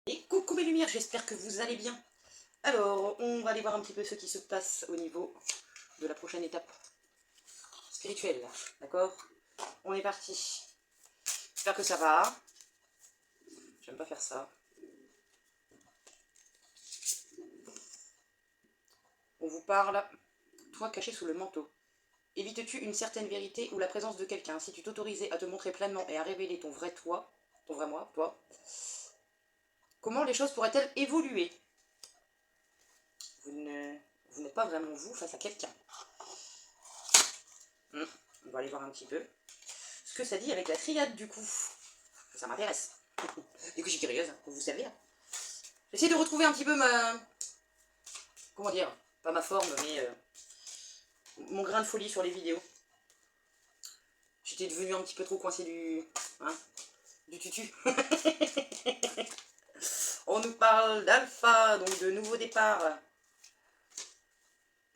Et coucou mes lumières, j'espère que vous allez bien. Alors, on va aller voir un petit peu ce qui se passe au niveau de la prochaine étape spirituelle. D'accord? On est parti. J'espère que ça va. J'aime pas faire ça. On vous parle. Toi caché sous le manteau. Évites-tu une certaine vérité ou la présence de quelqu'un? Si tu t'autorisais à te montrer pleinement et à révéler ton vrai toi, ton vrai moi, toi, comment les choses pourraient-elles évoluer? Vous n'êtes pas vraiment vous face à quelqu'un. On va aller voir un petit peu ce que ça dit avec la triade du coup. Ça m'intéresse. Du coup, je suis curieuse, vous savez. J'essaie de retrouver un petit peu ma... Comment dire? Pas ma forme, mais mon grain de folie sur les vidéos. J'étais devenue un petit peu trop coincée du... Hein, du tutu. On nous parle d'alpha, donc de nouveau départ.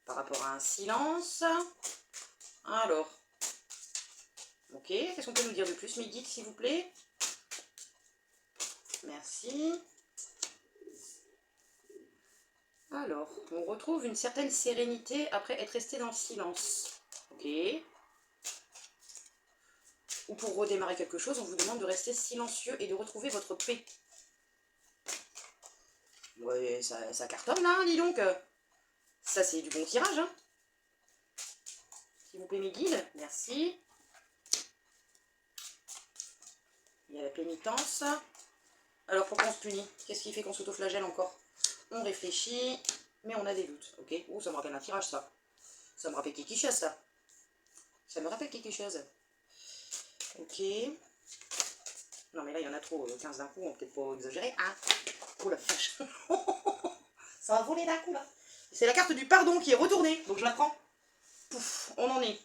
Par rapport à un silence. Alors. Ok, qu'est-ce qu'on peut nous dire de plus, mes guides, s'il vous plaît? Merci. Alors, on retrouve une certaine sérénité après être resté dans le silence. Ok. Ou pour redémarrer quelque chose, on vous demande de rester silencieux et de retrouver votre paix. Ouais, ça cartonne là, dis donc. Ça, c'est du bon tirage. Hein. S'il vous plaît, mes guides, merci. Il y a la pénitence. Alors, pourquoi on se punit? Qu'est-ce qui fait qu'on s'autoflagelle encore? On réfléchit, mais on a des doutes. Ok. Ouh, ça me rappelle un tirage, ça. Ça me rappelle quelque chose, ça. Ça me rappelle quelque chose. Ok. Non, mais là, il y en a trop. 15 d'un coup, on peut peut-être pas exagérer. Hein. Oh la vache. Ça va voler d'un coup, là. C'est la carte du pardon qui est retournée. Donc, je la prends. Pouf, on en est.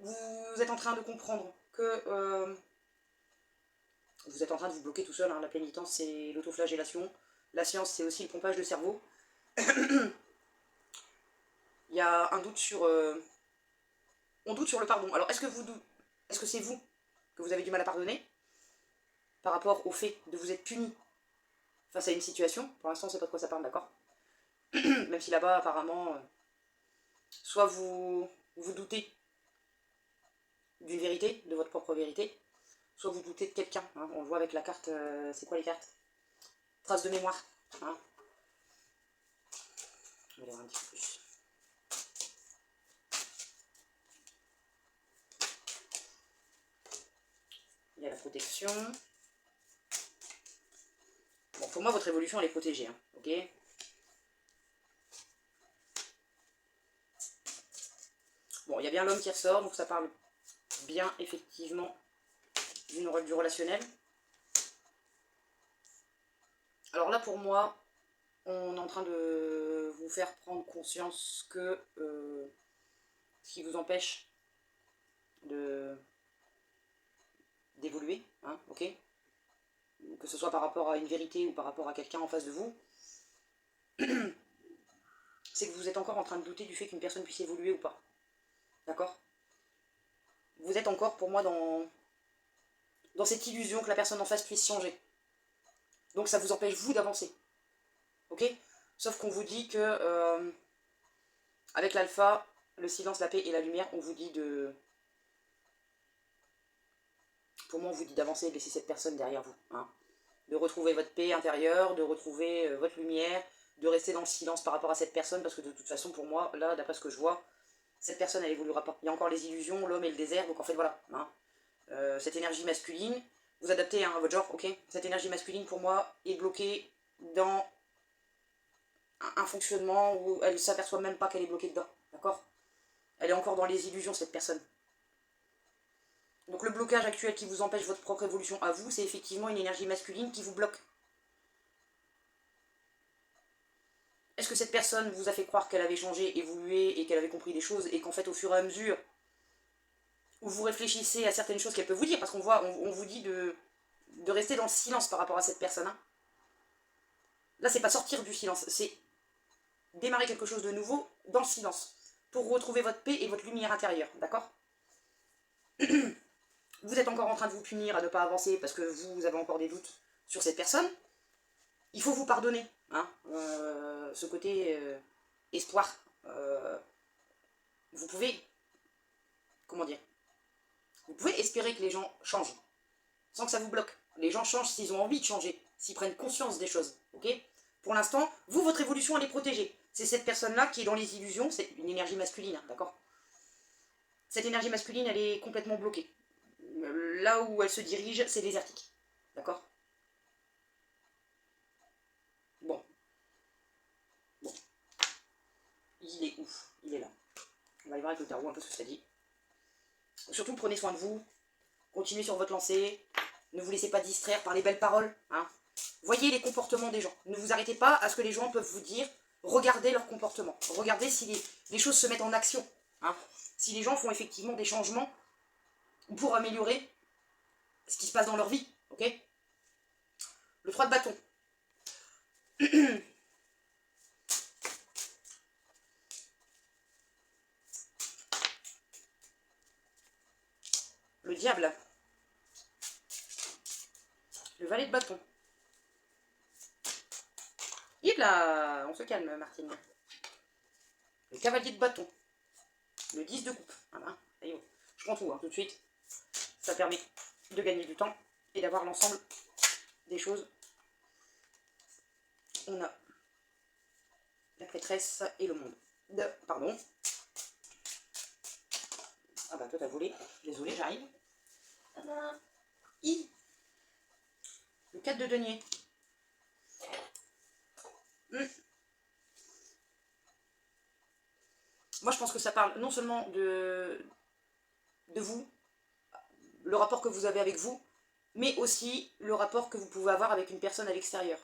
Vous êtes en train de comprendre que vous êtes en train de vous bloquer tout seul. Hein. La pénitence, c'est l'autoflagellation. La science, c'est aussi le pompage de cerveau. Il y a un doute sur... on doute sur le pardon. Alors, est-ce que c'est vous que vous avez du mal à pardonner par rapport au fait de vous être puni face à une situation? Pour l'instant, on ne sait pas de quoi ça parle, d'accord? Même si là-bas, apparemment, soit vous doutez d'une vérité, de votre propre vérité, soit vous doutez de quelqu'un. Hein. On le voit avec la carte... c'est quoi les cartes? Trace de mémoire. Hein. On va lire un petit peu plus. Il y a la protection. Bon, pour moi, votre évolution, elle est protégée. Hein. Ok. Bon, il y a bien l'homme qui ressort, donc ça parle bien, effectivement, du relationnel. Alors là, pour moi, on est en train de vous faire prendre conscience que ce qui vous empêche d'évoluer, hein, ok, que ce soit par rapport à une vérité ou par rapport à quelqu'un en face de vous, c'est que vous êtes encore en train de douter du fait qu'une personne puisse évoluer ou pas. D'accord? Vous êtes encore, pour moi, dans cette illusion que la personne en face puisse changer. Donc ça vous empêche, vous, d'avancer. Ok? Sauf qu'on vous dit que, avec l'alpha, le silence, la paix et la lumière, on vous dit de... Pour moi, on vous dit d'avancer et de laisser cette personne derrière vous. Hein. De retrouver votre paix intérieure, de retrouver votre lumière, de rester dans le silence par rapport à cette personne, parce que de toute façon, pour moi, là, d'après ce que je vois, cette personne, elle évoluera pas. Il y a encore les illusions, l'homme et le désert, donc en fait, voilà. Hein. Cette énergie masculine, vous adaptez hein, à votre genre, ok? Cette énergie masculine, pour moi, est bloquée dans un fonctionnement où elle ne s'aperçoit même pas qu'elle est bloquée dedans, d'accord? Elle est encore dans les illusions, cette personne. Donc le blocage actuel qui vous empêche votre propre évolution à vous, c'est effectivement une énergie masculine qui vous bloque. Est-ce que cette personne vous a fait croire qu'elle avait changé, évolué et qu'elle avait compris des choses et qu'en fait au fur et à mesure où vous réfléchissez à certaines choses qu'elle peut vous dire, parce qu'on voit, on vous dit de rester dans le silence par rapport à cette personne. Hein. Là, c'est pas sortir du silence, c'est démarrer quelque chose de nouveau dans le silence pour retrouver votre paix et votre lumière intérieure, d'accord? Vous êtes encore en train de vous punir à ne pas avancer parce que vous avez encore des doutes sur cette personne, il faut vous pardonner. Hein, ce côté espoir. Vous pouvez, comment dire, vous pouvez espérer que les gens changent, sans que ça vous bloque. Les gens changent s'ils ont envie de changer, s'ils prennent conscience des choses, ok? Pour l'instant, vous, votre évolution, elle est protégée. C'est cette personne-là qui est dans les illusions, c'est une énergie masculine, hein, d'accord? Cette énergie masculine, elle est complètement bloquée. Là où elle se dirige, c'est désertique, d'accord? Bon, il est ouf, il est là. On va aller voir avec le tarot un peu ce que ça dit. Surtout, prenez soin de vous, continuez sur votre lancée, ne vous laissez pas distraire par les belles paroles, hein. Voyez les comportements des gens. Ne vous arrêtez pas à ce que les gens peuvent vous dire. Regardez leur comportement. Regardez si les choses se mettent en action. Hein. Si les gens font effectivement des changements pour améliorer ce qui se passe dans leur vie. Ok? Le 3 de bâton. Le diable. Le valet de bâton. Hip là, on se calme, Martine. Le cavalier de bâton. Le 10 de coupe. Voilà. Je prends tout, hein, tout de suite. Ça permet de gagner du temps et d'avoir l'ensemble des choses. On a la prêtresse et le monde. Pardon. Ah bah toi t'as volé. Désolé, j'arrive. I. Le 4 de denier. Moi je pense que ça parle non seulement de vous, le rapport que vous avez avec vous, mais aussi le rapport que vous pouvez avoir avec une personne à l'extérieur.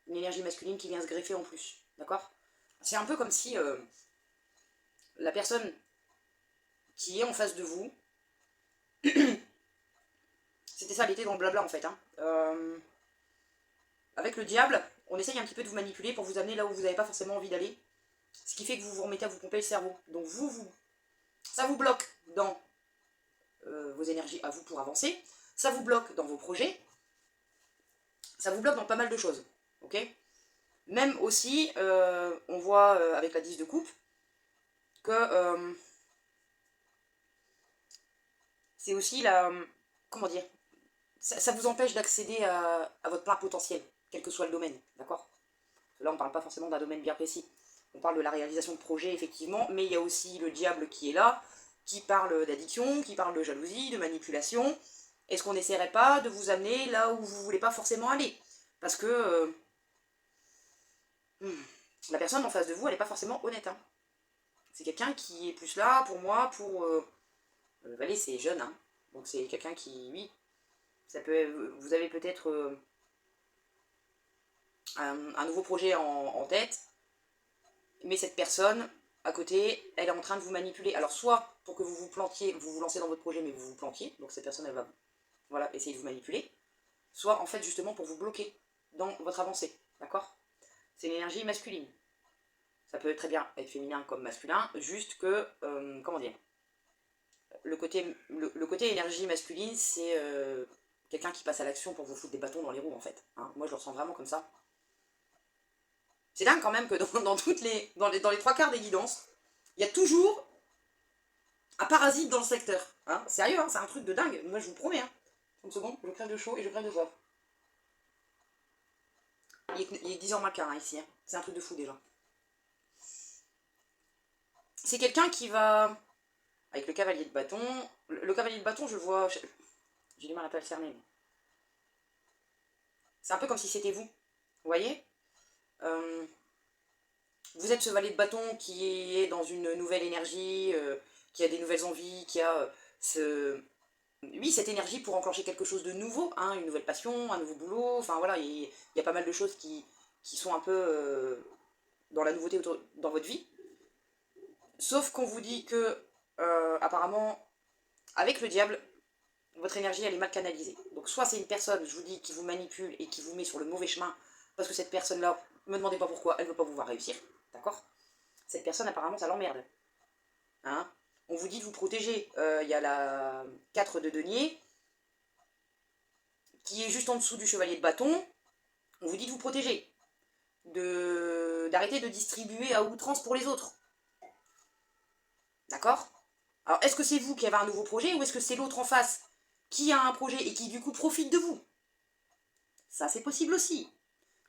Une énergie masculine qui vient se greffer en plus. D'accord? C'est un peu comme si la personne qui est en face de vous, c'était ça, elle était dans le blabla en fait. Hein. Avec le diable, on essaye un petit peu de vous manipuler pour vous amener là où vous n'avez pas forcément envie d'aller. Ce qui fait que vous vous remettez à vous pomper le cerveau. Donc ça vous bloque dans vos énergies à vous pour avancer. Ça vous bloque dans vos projets. Ça vous bloque dans pas mal de choses. Ok? Même aussi, on voit avec la 10 de coupe que c'est aussi la... Comment dire? Ça vous empêche d'accéder à votre plein potentiel, quel que soit le domaine, d'accord? Là, on ne parle pas forcément d'un domaine bien précis. On parle de la réalisation de projets, effectivement, mais il y a aussi le diable qui est là, qui parle d'addiction, qui parle de jalousie, de manipulation. Est-ce qu'on n'essaierait pas de vous amener là où vous ne voulez pas forcément aller? Parce que la personne en face de vous, elle n'est pas forcément honnête. Hein. C'est quelqu'un qui est plus là pour moi, pour... le valet, c'est jeune, hein. Donc c'est quelqu'un qui, oui, ça peut, vous avez peut-être un nouveau projet en tête, mais cette personne, à côté, elle est en train de vous manipuler. Alors soit pour que vous vous plantiez, vous vous lancez dans votre projet, mais vous vous plantiez, donc cette personne, elle va voilà, essayer de vous manipuler, soit en fait justement pour vous bloquer dans votre avancée, d'accord? C'est une énergie masculine. Ça peut très bien être féminin comme masculin, juste que, comment dire, le côté énergie masculine, c'est quelqu'un qui passe à l'action pour vous foutre des bâtons dans les roues, en fait. Hein. Moi, je le ressens vraiment comme ça. C'est dingue quand même que dans les trois quarts des guidances, il y a toujours un parasite dans le secteur. Hein. Sérieux, hein, c'est un truc de dingue. Moi, je vous promets. Hein. 30 secondes, je crève de chaud et je crève de soif. Il est 10h moins le quart, hein, ici. Hein. C'est un truc de fou, déjà. C'est quelqu'un qui va... Avec le cavalier de bâton... Le cavalier de bâton, je le vois... J'ai du mal à pas le cerner. Mais... C'est un peu comme si c'était vous. Vous voyez vous êtes ce valet de bâton qui est dans une nouvelle énergie, qui a des nouvelles envies, qui a oui, cette énergie pour enclencher quelque chose de nouveau, hein, une nouvelle passion, un nouveau boulot, enfin voilà, il y a pas mal de choses qui sont un peu dans la nouveauté dans votre vie. Sauf qu'on vous dit que, apparemment, avec le diable, votre énergie, elle est mal canalisée. Donc soit c'est une personne, je vous dis, qui vous manipule et qui vous met sur le mauvais chemin, parce que cette personne-là, ne me demandez pas pourquoi, elle ne veut pas vous voir réussir, d'accord? Cette personne, apparemment, ça l'emmerde. Hein? On vous dit de vous protéger. Il y a la 4 de denier qui est juste en dessous du chevalier de bâton, on vous dit de vous protéger. D'arrêter de distribuer à outrance pour les autres. D'accord? Alors, est-ce que c'est vous qui avez un nouveau projet ou est-ce que c'est l'autre en face qui a un projet et qui du coup profite de vous? Ça, c'est possible aussi.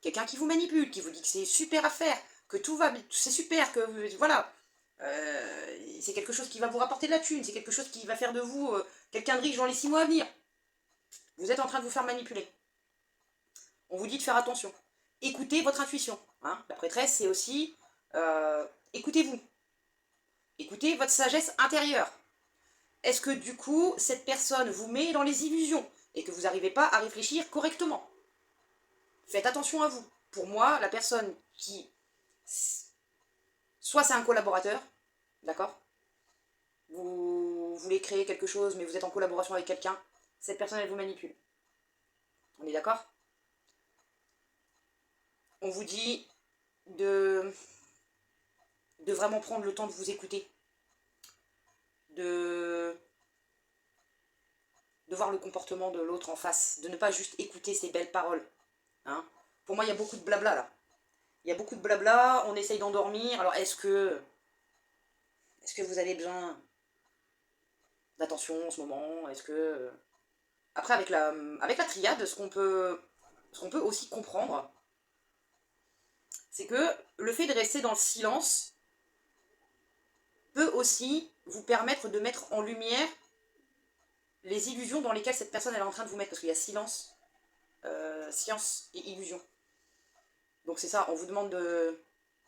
Quelqu'un qui vous manipule, qui vous dit que c'est super à faire, que tout va, c'est super, que voilà. C'est quelque chose qui va vous rapporter de la thune, c'est quelque chose qui va faire de vous quelqu'un de riche dans les 6 mois à venir. Vous êtes en train de vous faire manipuler. On vous dit de faire attention. Écoutez votre intuition. Hein. La prêtresse, c'est aussi écoutez-vous. Écoutez votre sagesse intérieure. Est-ce que du coup, cette personne vous met dans les illusions et que vous n'arrivez pas à réfléchir correctement? Faites attention à vous. Pour moi, la personne qui... Soit c'est un collaborateur, d'accord? Vous voulez créer quelque chose, mais vous êtes en collaboration avec quelqu'un. Cette personne, elle vous manipule. On est d'accord? On vous dit de vraiment prendre le temps de vous écouter. De voir le comportement de l'autre en face. De ne pas juste écouter ses belles paroles. Hein? Pour moi, il y a beaucoup de blabla là. Il y a beaucoup de blabla, on essaye d'endormir. Alors, est-ce que vous avez besoin d'attention en ce moment? Est-ce que... Après, avec la triade, ce qu'on peut aussi comprendre, c'est que le fait de rester dans le silence peut aussi vous permettre de mettre en lumière les illusions dans lesquelles cette personne elle est en train de vous mettre. Parce qu'il y a silence, science et illusion. Donc c'est ça, on vous demande de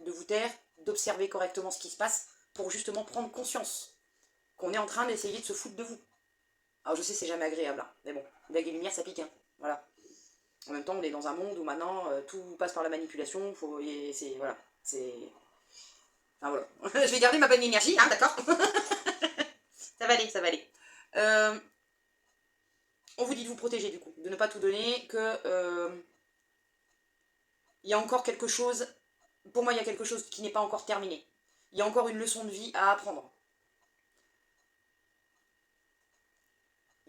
vous taire, d'observer correctement ce qui se passe pour justement prendre conscience qu'on est en train d'essayer de se foutre de vous. Alors je sais, c'est jamais agréable, hein, mais bon, vague et lumière, ça pique, hein, voilà. En même temps, on est dans un monde où maintenant, tout passe par la manipulation, c'est, voilà, c'est... Enfin voilà, je vais garder ma bonne énergie, hein, d'accord. Ça va aller, ça va aller. On vous dit de vous protéger du coup, de ne pas tout donner, que... il y a encore quelque chose, pour moi il y a quelque chose qui n'est pas encore terminé. Il y a encore une leçon de vie à apprendre.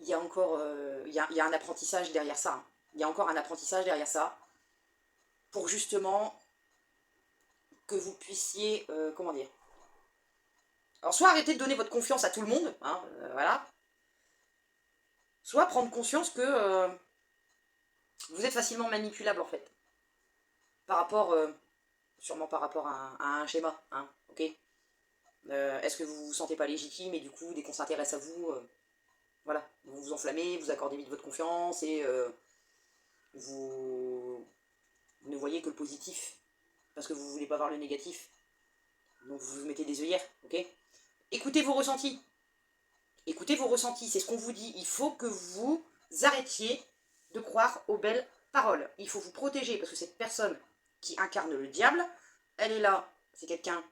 Il y a encore, il y a un apprentissage derrière ça. Hein. Il y a encore un apprentissage derrière ça, pour justement que vous puissiez, comment dire, alors soit arrêter de donner votre confiance à tout le monde, hein, voilà, soit prendre conscience que vous êtes facilement manipulable en fait, par rapport, sûrement par rapport à un schéma, hein, ok. Est-ce que vous vous sentez pas légitime et du coup, dès qu'on s'intéresse à vous, voilà, vous vous enflammez, vous accordez vite votre confiance et vous ne voyez que le positif parce que vous ne voulez pas voir le négatif. Donc vous vous mettez des œillères, ok? Écoutez vos ressentis. Écoutez vos ressentis, c'est ce qu'on vous dit. Il faut que vous arrêtiez de croire aux belles paroles. Il faut vous protéger parce que cette personne qui incarne le diable, elle est là, c'est quelqu'un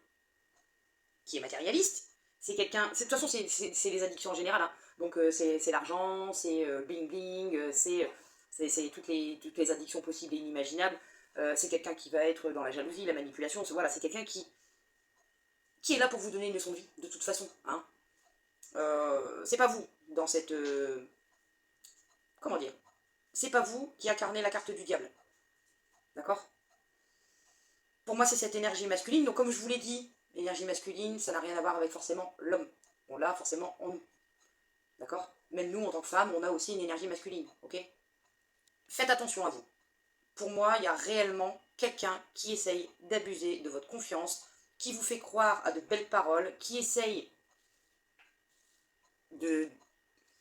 qui est matérialiste, c'est quelqu'un... De toute façon, c'est les addictions en général, hein. Donc c'est l'argent, c'est bling bling, c'est toutes les addictions possibles et inimaginables. C'est quelqu'un qui va être dans la jalousie, la manipulation, voilà, c'est quelqu'un qui est là pour vous donner une leçon de vie, de toute façon. Hein. C'est pas vous, dans cette... comment dire? C'est pas vous qui incarnez la carte du diable. D'accord? Pour moi, c'est cette énergie masculine. Donc comme je vous l'ai dit, l'énergie masculine, ça n'a rien à voir avec forcément l'homme. On l'a forcément en nous. D'accord? Même nous, en tant que femmes, on a aussi une énergie masculine. Ok? Faites attention à vous. Pour moi, il y a réellement quelqu'un qui essaye d'abuser de votre confiance, qui vous fait croire à de belles paroles, qui essaye de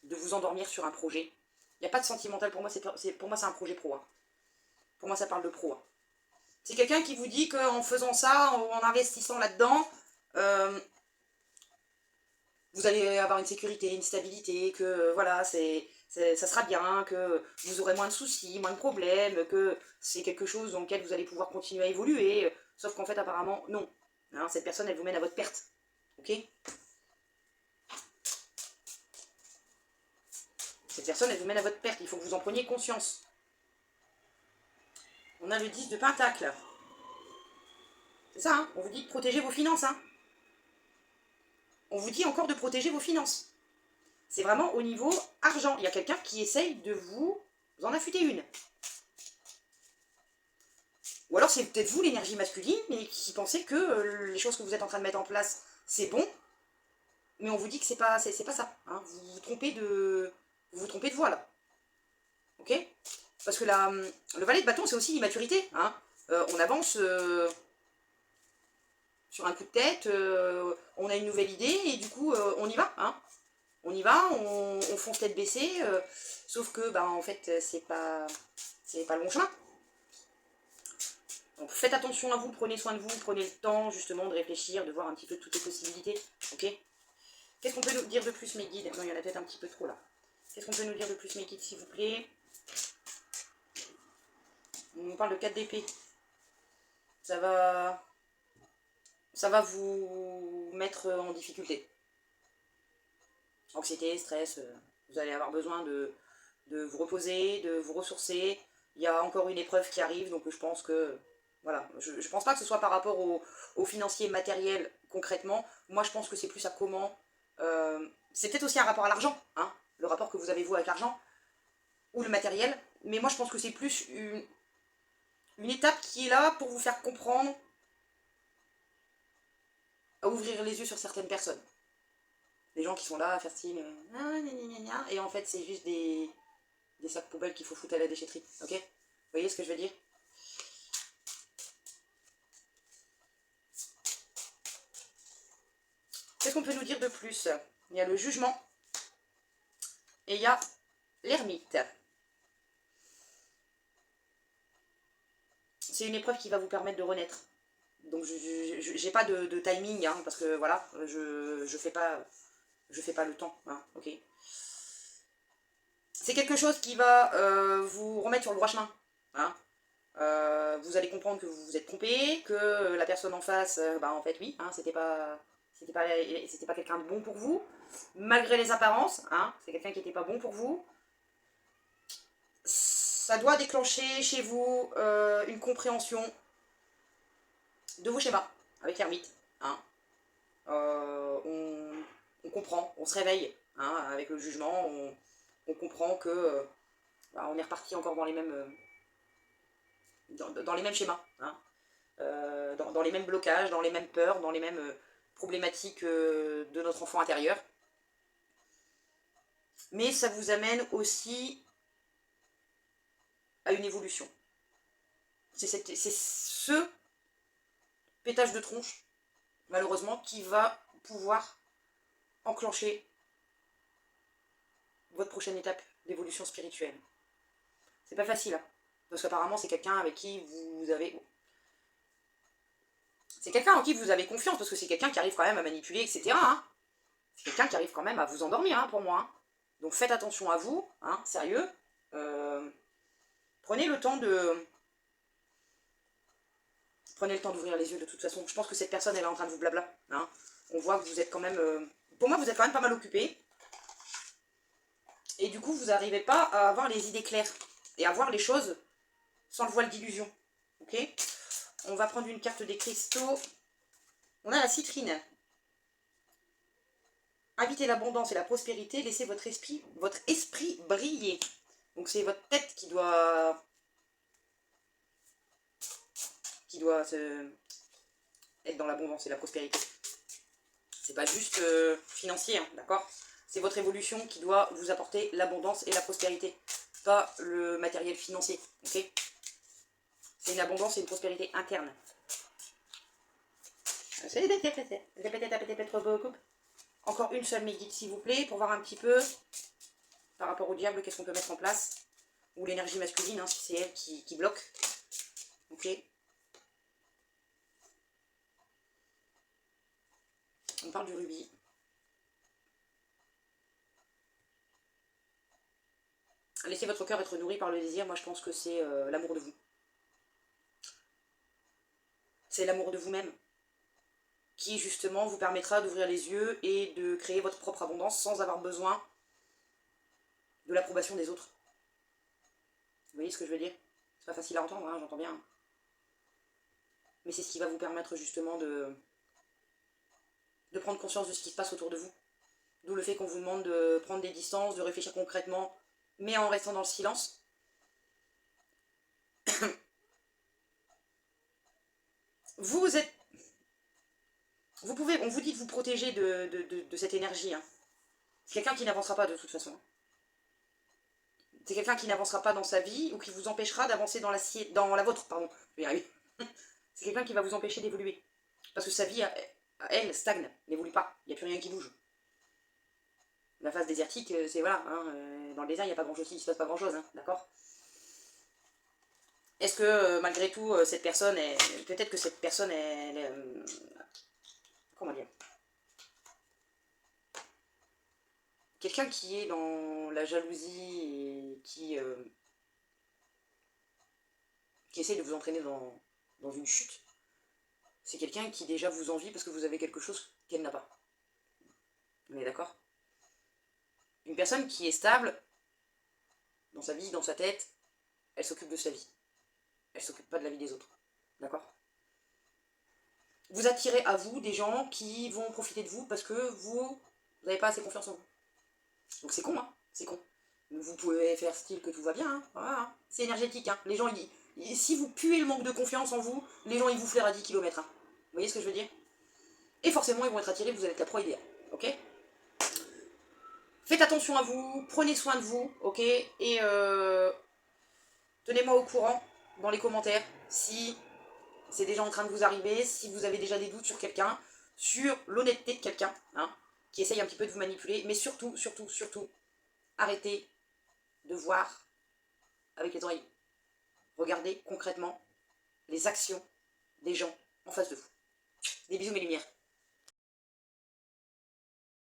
vous endormir sur un projet. Il n'y a pas de sentimental, pour moi, c'est un projet pro. Hein. Pour moi, ça parle de pro. Hein. C'est quelqu'un qui vous dit qu'en faisant ça, en investissant là-dedans, vous allez avoir une sécurité, une stabilité, que voilà, ça sera bien, que vous aurez moins de soucis, moins de problèmes, que c'est quelque chose dans lequel vous allez pouvoir continuer à évoluer. Sauf qu'en fait, apparemment, non. Hein, cette personne, elle vous mène à votre perte. Ok? Cette personne, elle vous mène à votre perte. Il faut que vous en preniez conscience. On a le 10 de Pentacle. C'est ça, hein? On vous dit de protéger vos finances. Hein? On vous dit encore de protéger vos finances. C'est vraiment au niveau argent. Il y a quelqu'un qui essaye de vous Vous en affûtez une. Ou alors c'est peut-être vous, l'énergie masculine, et qui pensez que les choses que vous êtes en train de mettre en place, c'est bon, mais on vous dit que c'est pas ça. Hein. Vous vous trompez de voie, là. Ok? Parce que le valet de bâton, c'est aussi l'immaturité. Hein. On avance sur un coup de tête, on a une nouvelle idée, et du coup, on y va. Hein. On y va, on fonce tête baissée, sauf que, bah, en fait, c'est pas le bon chemin. Donc faites attention à vous, prenez soin de vous, prenez le temps justement de réfléchir, de voir un petit peu toutes les possibilités. Ok? Qu'est-ce qu'on peut nous dire de plus, mes guides? Non, il y en a peut-être un petit peu trop là. Qu'est-ce qu'on peut nous dire de plus, mes guides, s'il vous plaît? On nous parle de 4 d'épée. Ça va vous mettre en difficulté. Anxiété, stress, vous allez avoir besoin de vous reposer, de vous ressourcer. Il y a encore une épreuve qui arrive, donc je pense que... Voilà, je pense pas que ce soit par rapport au financier matériel concrètement. Moi, je pense que c'est plus à comment... c'est peut-être aussi un rapport à l'argent, hein, le rapport que vous avez vous avec l'argent, ou le matériel. Mais moi, je pense que c'est plus une étape qui est là pour vous faire comprendre, à ouvrir les yeux sur certaines personnes. Des gens qui sont là à faire style... et en fait, c'est juste des sacs poubelles qu'il faut foutre à la déchetterie. Ok? Vous voyez ce que je veux dire? Qu'est-ce qu'on peut nous dire de plus? Il y a le jugement et il y a l'ermite. C'est une épreuve qui va vous permettre de renaître. Donc je n'ai pas de timing, hein, parce que voilà, je fais pas le temps. Hein, ok. C'est quelque chose qui va vous remettre sur le droit chemin. Hein. Vous allez comprendre que vous vous êtes trompé, que la personne en face, bah en fait oui, hein, c'était pas quelqu'un de bon pour vous, malgré les apparences, hein, c'est quelqu'un qui n'était pas bon pour vous. Ça doit déclencher chez vous une compréhension de vos schémas avec l'ermite. Hein. On comprend, on se réveille hein, avec le jugement, on comprend que bah, on est reparti encore dans les mêmes, dans les mêmes schémas. Hein. Dans les mêmes blocages, dans les mêmes peurs, dans les mêmes problématiques de notre enfant intérieur. Mais ça vous amène aussi à une évolution. C'est ce pétage de tronche, malheureusement, qui va pouvoir enclencher votre prochaine étape d'évolution spirituelle. C'est pas facile, hein, parce qu'apparemment c'est quelqu'un avec qui vous avez... C'est quelqu'un en qui vous avez confiance, parce que c'est quelqu'un qui arrive quand même à manipuler, etc. Hein. C'est quelqu'un qui arrive quand même à vous endormir, hein, pour moi. Hein. Donc faites attention à vous, hein, sérieux. Prenez le temps de... Prenez le temps d'ouvrir les yeux de toute façon. Je pense que cette personne, elle est en train de vous blabla. Hein. On voit que vous êtes quand même... Pour moi, vous êtes quand même pas mal occupé. Et du coup, vous n'arrivez pas à avoir les idées claires. Et à voir les choses sans le voile d'illusion. Ok? On va prendre une carte des cristaux. On a la citrine. Invitez l'abondance et la prospérité. Laissez votre esprit briller. Donc c'est votre tête qui doit être dans l'abondance et la prospérité. C'est pas juste financier, hein, d'accord? C'est votre évolution qui doit vous apporter l'abondance et la prospérité, pas le matériel financier, ok? C'est une abondance et une prospérité interne. Encore une seule, mes guides, s'il vous plaît, pour voir un petit peu, par rapport au diable, qu'est-ce qu'on peut mettre en place. Ou l'énergie masculine, hein, si c'est elle qui bloque. Ok? On parle du rubis. Laissez votre cœur être nourri par le désir. Moi, je pense que c'est l'amour de vous. C'est l'amour de vous-même qui, justement, vous permettra d'ouvrir les yeux et de créer votre propre abondance sans avoir besoin de l'approbation des autres. Vous voyez ce que je veux dire? C'est pas facile à entendre, hein, j'entends bien. Mais c'est ce qui va vous permettre, justement, de prendre conscience de ce qui se passe autour de vous. D'où le fait qu'on vous demande de prendre des distances, de réfléchir concrètement, mais en restant dans le silence. Vous êtes... Vous pouvez, on vous dit de vous protéger de cette énergie. Hein. C'est quelqu'un qui n'avancera pas de toute façon. C'est quelqu'un qui n'avancera pas dans sa vie ou qui vous empêchera d'avancer dans la vôtre, pardon. Je vais y arriver. C'est quelqu'un qui va vous empêcher d'évoluer. Parce que sa vie, elle, stagne, n'évolue pas. Il n'y a plus rien qui bouge. La phase désertique, c'est voilà. Hein, dans le désert, il n'y a pas grand-chose, il ne se passe pas grand-chose, hein, d'accord? Est-ce que malgré tout, cette personne est... Peut-être que cette personne est... comment dire? Quelqu'un qui est dans la jalousie et qui essaie de vous entraîner dans une chute, c'est quelqu'un qui déjà vous envie parce que vous avez quelque chose qu'elle n'a pas. On est d'accord? Une personne qui est stable dans sa vie, dans sa tête, elle s'occupe de sa vie. Elle s'occupe pas de la vie des autres. D'accord? Vous attirez à vous des gens qui vont profiter de vous parce que vous n'avez pas assez confiance en vous. Donc c'est con, hein? C'est con. Vous pouvez faire style que tout va bien, hein? Voilà, hein. C'est énergétique, hein? Les gens, si vous puez le manque de confiance en vous, les gens, ils vous flairent à 10 km, hein. Vous voyez ce que je veux dire? Et forcément, ils vont être attirés, vous allez être la proie idéale, ok? Faites attention à vous, prenez soin de vous, ok? Et tenez-moi au courant dans les commentaires si c'est déjà en train de vous arriver, si vous avez déjà des doutes sur quelqu'un, sur l'honnêteté de quelqu'un, hein, qui essaye un petit peu de vous manipuler, mais surtout, surtout, surtout, arrêtez de voir avec les oreilles. Regardez concrètement les actions des gens en face de vous. Des bisous mes lumières.